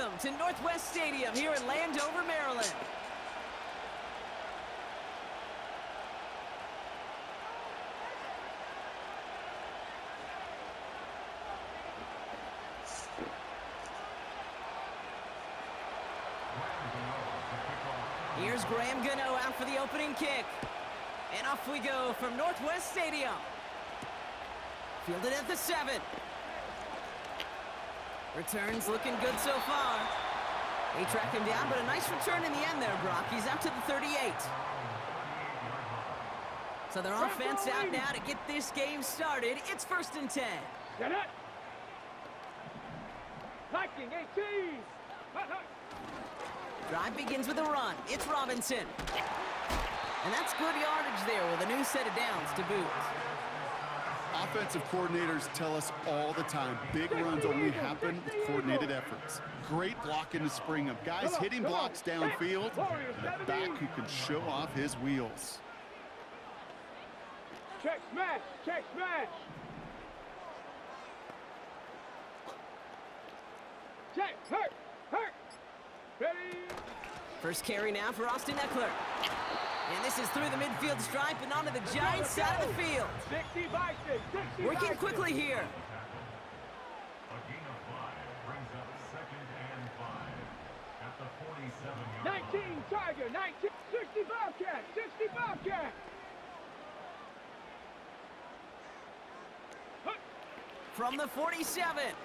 Welcome to Northwest Stadium here in Landover, Maryland. Here's Graham Gano out for the opening kick. And off we go from Northwest Stadium. Fielded at the 7. Returns looking good so far. They track him down, but a nice return in the end there, Brock. He's out to the 38. So their offense out now to get this game started. It's 1st and 10. Get it! Liking 18! Drive begins with a run. It's Robinson. And that's good yardage there with a new set of downs to boot. Offensive coordinators tell us all the time, big runs only happen with coordinated efforts. Great block in the spring of guys hitting blocks downfield, and a back who can show off his wheels. Check smash! Check smash! Check! Hurt! Hurt! Ready! First carry now for Austin Eckler. And this is through the midfield stripe and onto the Giants side of the field. 60 by 6, 60 Working by quickly 6. here. A gain of 5 brings up 2nd and 5 at the 47-yard 19 Tiger, 19, 60 Bobcat, 60 Bobcat. From the 47.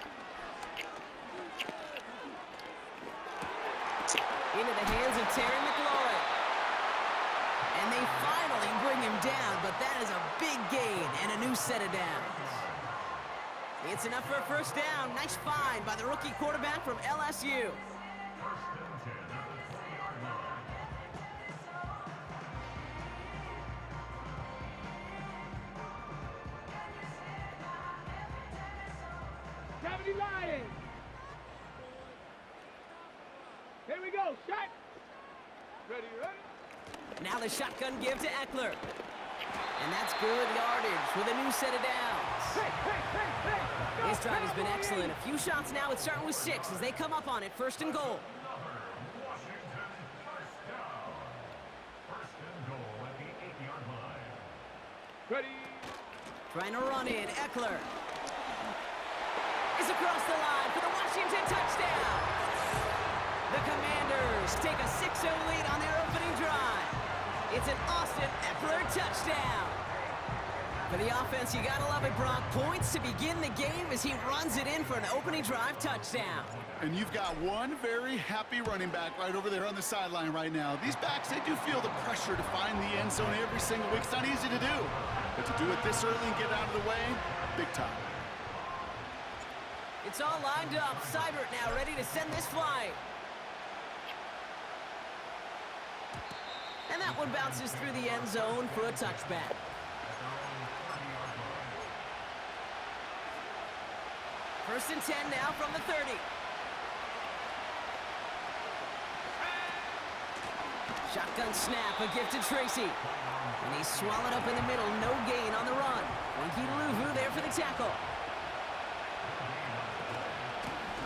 Into the hands of Terry McLaurin. And they finally bring him down, but that is a big gain and a new set of downs. It's enough for a 1st down. Nice find by the rookie quarterback from LSU. 1st and 10 at the 20-yard line. Gravity Lions. Here we go, shot. Ready, ready. Now the shotgun give to Eckler. And that's good yardage with a new set of downs. Hey. This drive has been excellent. A few shots now. It's starting with 6 as they come up on it. 1st and goal. Washington, 1st down. 1st and goal at the 8-yard line. Ready. Trying to run in. Eckler is across the line for the Washington touchdown. The Commanders take a 6-0 lead on their opening drive. It's an Austin Eckler touchdown. For the offense, you gotta love it, Brock. Points to begin the game as he runs it in for an opening drive touchdown. And you've got one very happy running back right over there on the sideline right now. These backs, they do feel the pressure to find the end zone every single week. It's not easy to do. But to do it this early and get out of the way, big time. It's all lined up. Seibert now ready to send this flight. And that one bounces through the end zone for a touchback. First and 10 now from the 30. Shotgun snap, a gift to Tracy. And he's swallowed up in the middle, no gain on the run. Winky Luvu there for the tackle.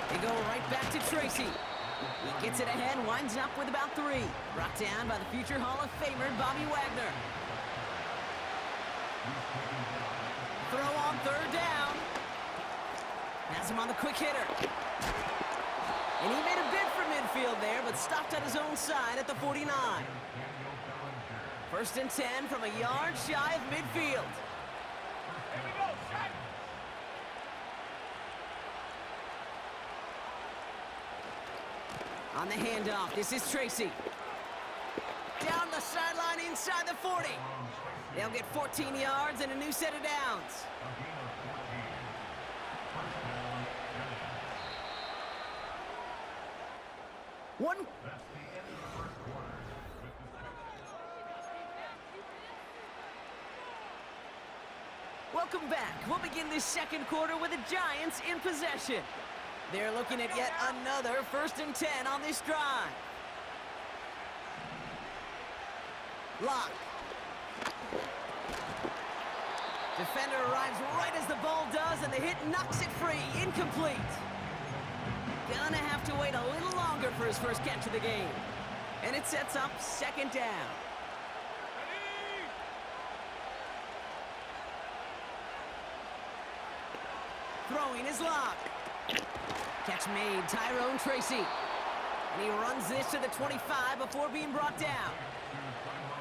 They go right back to Tracy. He gets it ahead, winds up with about 3. Brought down by the future Hall of Famer, Bobby Wagner. Throw on 3rd down. Has him on the quick hitter. And he made a bid for midfield there, but stopped at his own side at the 49. 1st and 10 from a yard shy of midfield. Here we go, shot. On the handoff, this is Tracy. Down the sideline inside the 40. They'll get 14 yards and a new set of downs. One. That's the end of the 1st quarter. Welcome back. We'll begin this 2nd quarter with the Giants in possession. They're looking at yet another 1st and 10 on this drive. Lock. Defender arrives right as the ball does, and the hit knocks it free. Incomplete. Gonna have to wait a little eager for his first catch of the game. And it sets up second down. Throwing is locked. Catch made, Tyrone Tracy. And he runs this to the 25 before being brought down.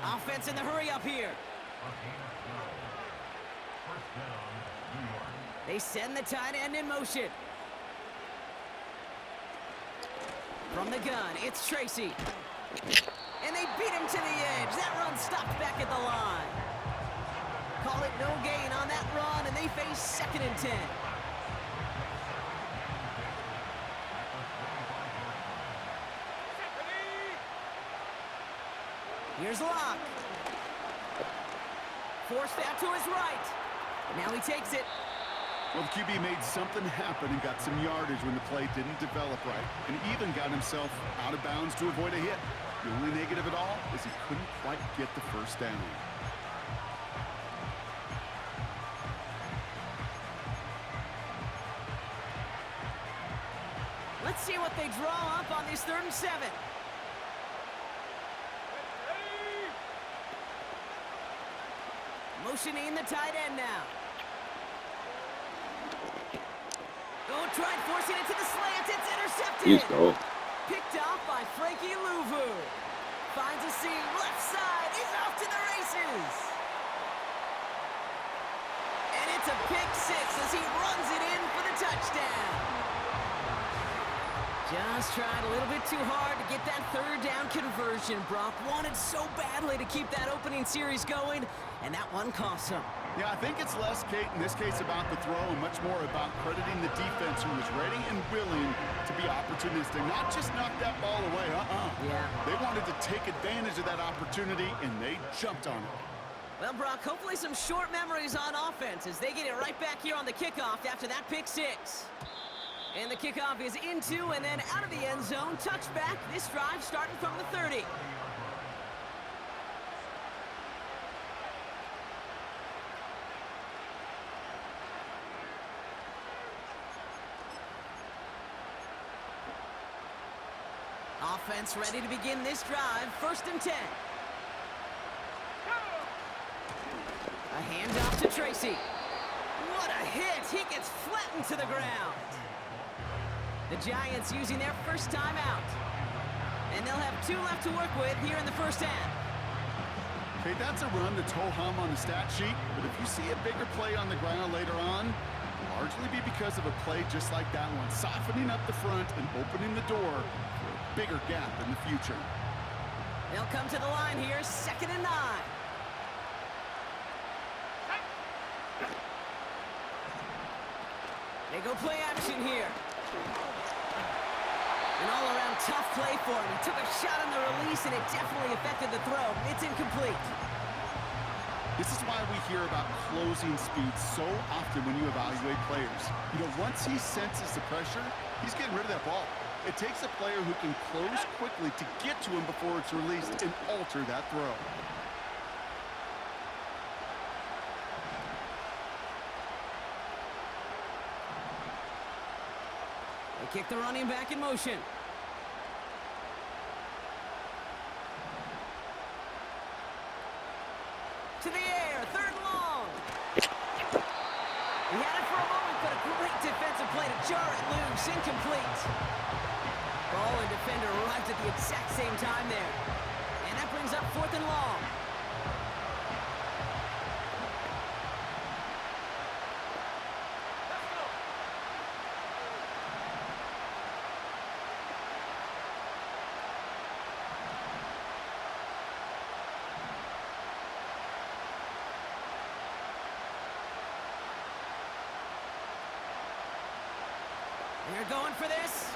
Offense in the hurry up here. They send the tight end in motion. From the gun, it's Tracy. And they beat him to the edge. That run stopped back at the line. Call it no gain on that run, and they face 2nd and 10. Here's Locke. Forced out to his right. Now he takes it. Well, the QB made something happen and got some yardage when the play didn't develop right, and even got himself out of bounds to avoid a hit. The only negative at all is he couldn't quite get the first down. Let's see what they draw up on this 3rd and 7. Motioning the tight end now. Oh, tried forcing it to the slant. It's intercepted. Let's go. Picked off by Frankie Louvu. Finds a seam. Left side. He's off to the races. And it's a pick 6 as he runs it in for the touchdown. Just tried a little bit too hard to get that 3rd down conversion. Brock wanted so badly to keep that opening series going, and that one cost him. Yeah, I think it's less, Kate, in this case about the throw and much more about crediting the defense who was ready and willing to be opportunistic, not just knock that ball away. Yeah. They wanted to take advantage of that opportunity, and they jumped on it. Well, Brock, hopefully some short memories on offense as they get it right back here on the kickoff after that pick 6. And the kickoff is into and then out of the end zone. Touchback. This drive starting from the 30. Offense ready to begin this drive. 1st and 10. A handoff to Tracy. What a hit. He gets flattened to the ground. The Giants using their first time out. And they'll have 2 left to work with here in the 1st half. Okay, that's a run that's ho-hum on the stat sheet, but if you see a bigger play on the ground later on, it'll largely be because of a play just like that one, softening up the front and opening the door for a bigger gap in the future. They'll come to the line here, 2nd and 9. They go play action here. An all-around tough play for him. He took a shot on the release, and it definitely affected the throw. It's incomplete. This is why we hear about closing speed so often when you evaluate players. You know, once he senses the pressure, he's getting rid of that ball. It takes a player who can close quickly to get to him before it's released and alter that throw. Kick the running back in motion. To the air, 3rd and long. He had it for a moment, but a great defensive play to jar it loose, incomplete. Ball and defender arrived at the exact same time there. And that brings up 4th and long. They're going for this.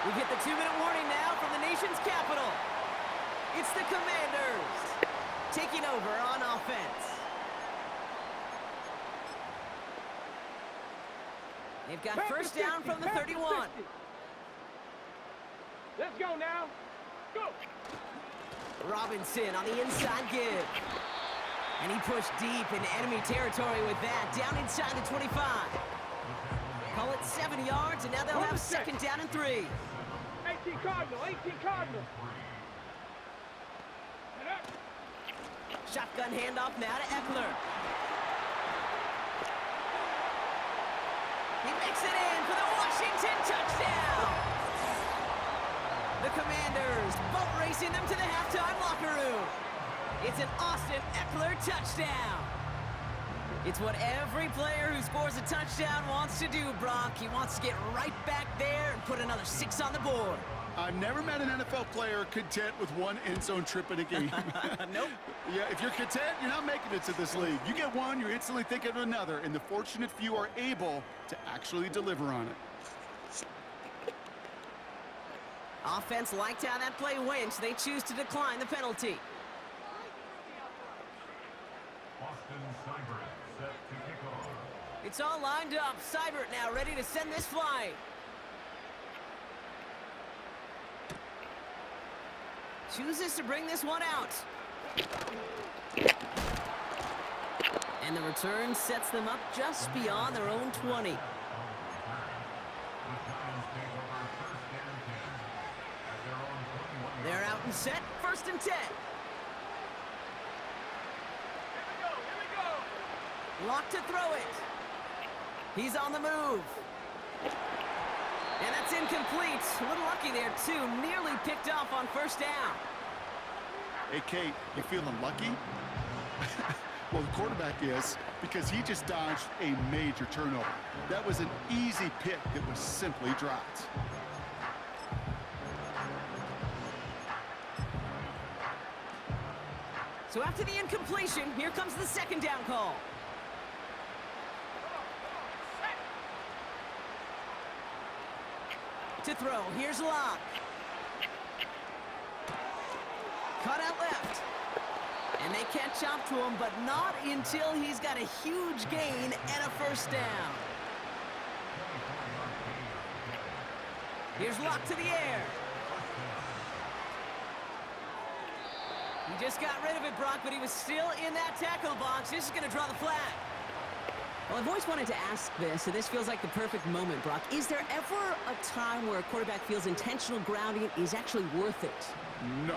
We get the 2-minute warning now from the nation's capital. It's the Commanders taking over on offense. They've got first down from the 31. Let's go now. Go. Robinson on the inside give. And he pushed deep into enemy territory with that, down inside the 25. Call it 7 yards, and now they'll have second down and 3. 18 Cardinal, 18 Cardinal. Shotgun handoff now to Eckler. He makes it in for the Washington touchdown. The Commanders boat racing them to the halftime locker room. It's an Austin Eckler touchdown. It's what every player who scores a touchdown wants to do, Brock. He wants to get right back there and put another 6 on the board. I've never met an NFL player content with one end zone trip in a game. Nope. Yeah, if you're content, you're not making it to this league. You get one, you're instantly thinking of another, and the fortunate few are able to actually deliver on it. Offense liked how that play went, so they choose to decline the penalty. Austin Seibert set to kick off. It's all lined up. Seibert now ready to send this flying. Chooses to bring this one out. And the return sets them up just beyond their own 20. They're out and set. First and 10. Locked to throw it. He's on the move. And that's incomplete. A little lucky there, too. Nearly picked off on first down. Hey, Kate, you feeling lucky? Well, the quarterback is, because he just dodged a major turnover. That was an easy pick that was simply dropped. So after the incompletion, here comes the second down call. To throw, here's Locke. Cut out left. And they catch up to him, but not until he's got a huge gain and a first down. Here's Locke to the air. He just got rid of it, Brock, but he was still in that tackle box. This is going to draw the flag. Well, I've always wanted to ask this, and this feels like the perfect moment, Brock. Is there ever a time where a quarterback feels intentional grounding is actually worth it? No.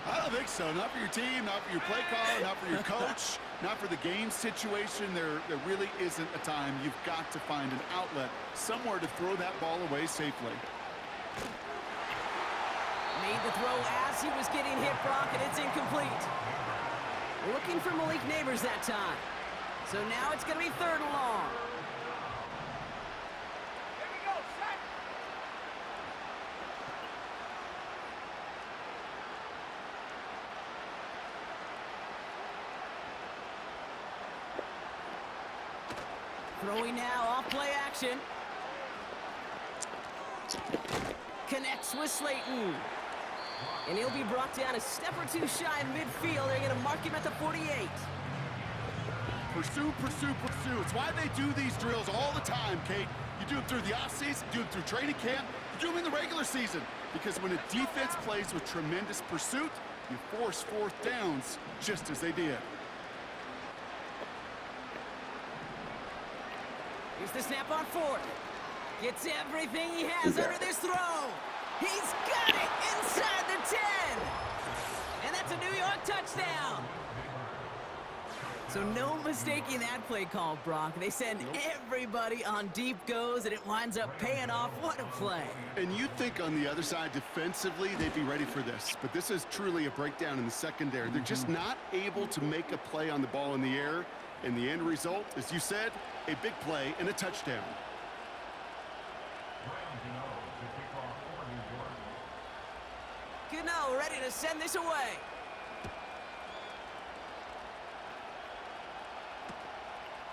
I don't think so. Not for your team, not for your play call, not for your coach, not for the game situation. There really isn't a time. You've got to find an outlet, somewhere to throw that ball away safely. Made the throw as he was getting hit, Brock, and it's incomplete. Looking for Malik Neighbors that time. So now it's going to be third and long. Here we go, set. Throwing now, off play action. Connects with Slayton. And he'll be brought down a step or two shy in midfield. They're going to mark him at the 48. Pursue, pursue, pursue. It's why they do these drills all the time, Kate. You do them through the offseason, you do them through training camp, you do them in the regular season. Because when a defense plays with tremendous pursuit, you force fourth downs just as they did. Here's the snap on fourth. Gets everything he has under this throw. He's got it inside the 10. And that's a New York touchdown. So no mistaking that play call, Brock. They send everybody on deep goes, and it winds up paying off. What a play. And you'd think on the other side, defensively, they'd be ready for this. But this is truly a breakdown in the secondary. They're just not able to make a play on the ball in the air. And the end result, as you said, a big play and a touchdown. Gano ready to send this away.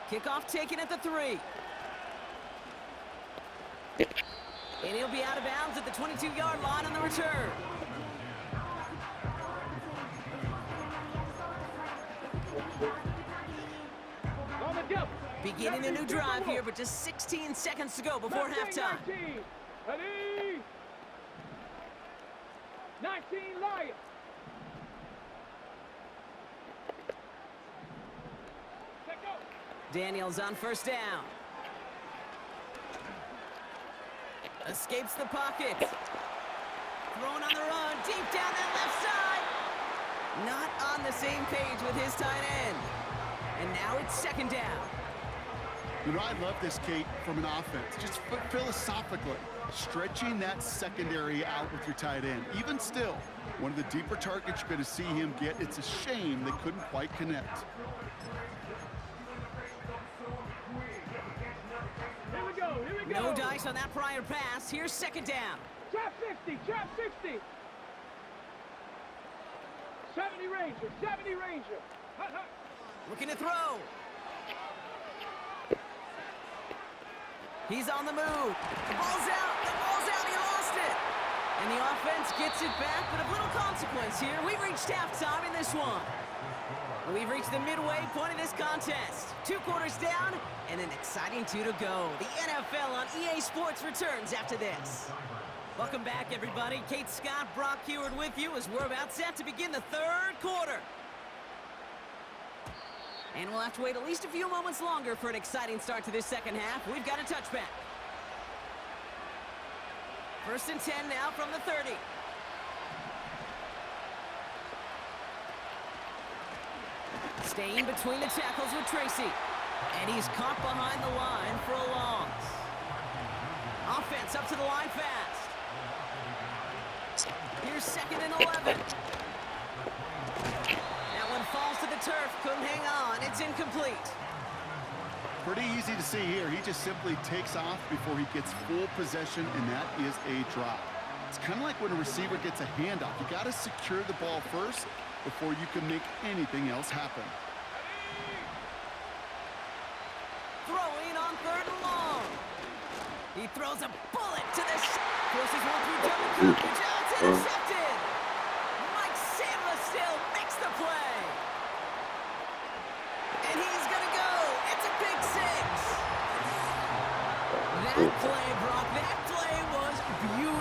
Kickoff taken at the 3. And he'll be out of bounds at the 22-yard line on the return. On the jump. Beginning a new drive here, but just 16 seconds to go before halftime. 19. Ready? 19 Lions. Daniels on first down. Escapes the pocket. Thrown on the run, deep down that left side. Not on the same page with his tight end. And now it's second down. You know, I love this, Kate, from an offense. Just philosophically, stretching that secondary out with your tight end. Even still, one of the deeper targets you're going to see him get. It's a shame they couldn't quite connect. Here we go, here we go. No dice on that prior pass. Here's second down. Trap 60, trap 60. 70 Ranger, 70 Ranger. Hut, hut. Looking to throw. He's on the move. The ball's out. The ball's out. He lost it. And the offense gets it back, but of little consequence here. We've reached halftime in this one. We've reached the midway point of this contest. 2 quarters down and an exciting 2 to go. The NFL on EA Sports returns after this. Welcome back, everybody. Kate Scott, Brock Heward with you as we're about set to begin the 3rd quarter. And we'll have to wait at least a few moments longer for an exciting start to this second half. We've got a touchback. 1st and 10 now from the 30. Staying between the tackles with Tracy. And he's caught behind the line for a loss. Offense up to the line fast. Here's 2nd and 11. That one falls to the turf. Couldn't hang on. It's incomplete. Pretty easy to see here. He just simply takes off before he gets full possession, and that is a drop. It's kind of like when a receiver gets a handoff. You got to secure the ball first before you can make anything else happen. Throwing on 3rd and long. He throws a bullet to the forces one through double coverage. It's intercepted. Mike Sandler still makes the play. And he's going to go. It's a big 6. That play, Brock, that play was beautiful.